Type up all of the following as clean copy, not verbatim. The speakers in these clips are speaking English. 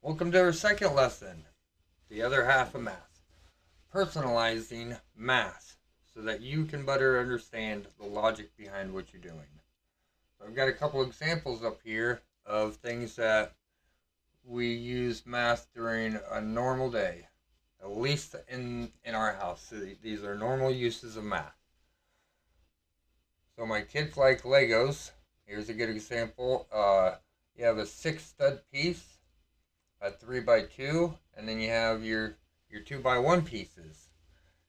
Welcome to our second lesson, the other half of math. Personalizing math so that you can better understand the logic behind what you're doing. So I've got a couple examples up here of things that we use math during a normal day, at least in our house. So these are normal uses of math. So my kids like Legos. Here's a good example. You have a 6 stud piece, a 3x2, and then you have your 2x1 pieces.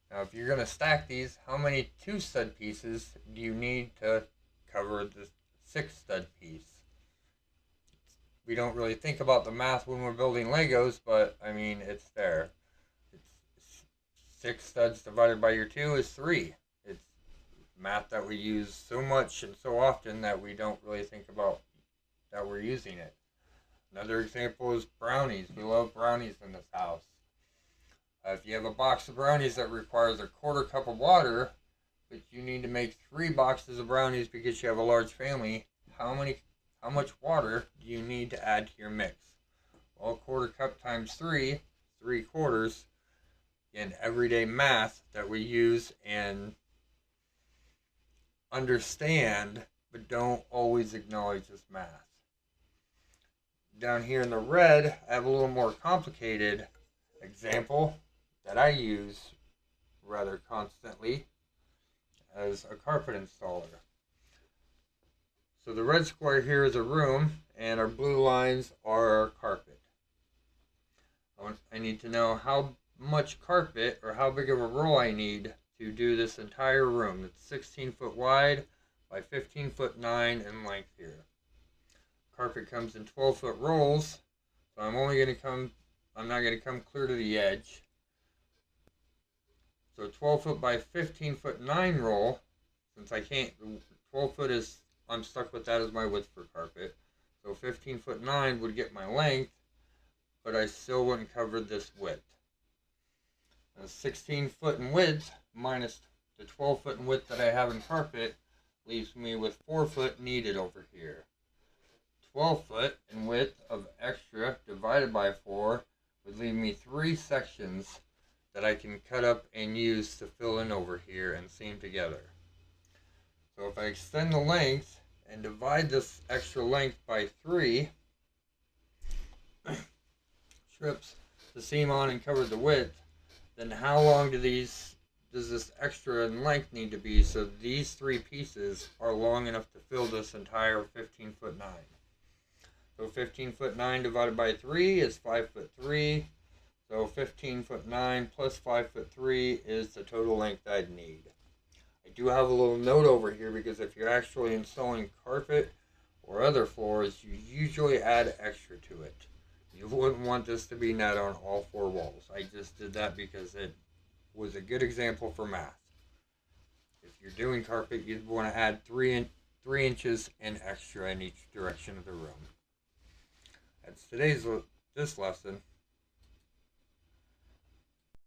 Now, if you're going to stack these, how many 2 stud pieces do you need to cover the 6 stud piece? We don't really think about the math when we're building Legos, but I mean, it's there. It's 6 studs divided by your 2 is 3. It's math that we use so much and so often that we don't really think about that we're using it. Another example is brownies. We love brownies in this house. If you have a box of brownies that requires a quarter cup of water, but you need to make 3 boxes of brownies because you have a large family, how much water do you need to add to your mix? Well, a quarter cup times 3/4. In everyday math that we use and understand, but don't always acknowledge as math. Down here in the red, I have a little more complicated example that I use rather constantly as a carpet installer. So the red square here is a room, and our blue lines are our carpet. I need to know how much carpet or how big of a roll I need to do this entire room. It's 16 foot wide by 15 foot 9 in length here. Carpet comes in 12-foot rolls, so I'm not going to come clear to the edge. So 12 foot by 15 foot 9 roll, since I can't, 12 foot is, I'm stuck with that as my width for carpet. So 15 foot 9 would get my length, but I still wouldn't cover this width. And 16 foot in width minus the 12 foot in width that I have in carpet leaves me with 4 foot needed over here. 12 foot in width of extra divided by 4 would leave me 3 sections that I can cut up and use to fill in over here and seam together. So if I extend the length and divide this extra length by 3 strips to seam on and cover the width, then how long does this extra in length need to be so these 3 pieces are long enough to fill this entire 15 foot 9? So 15 foot 9 divided by 3 is 5 foot 3. So 15 foot 9 plus 5 foot 3 is the total length I'd need. I do have a little note over here because if you're actually installing carpet or other floors, you usually add extra to it. You wouldn't want this to be net on all 4 walls. I just did that because it was a good example for math. If you're doing carpet, you'd want to add 3 inches and extra in each direction of the room. That's this lesson.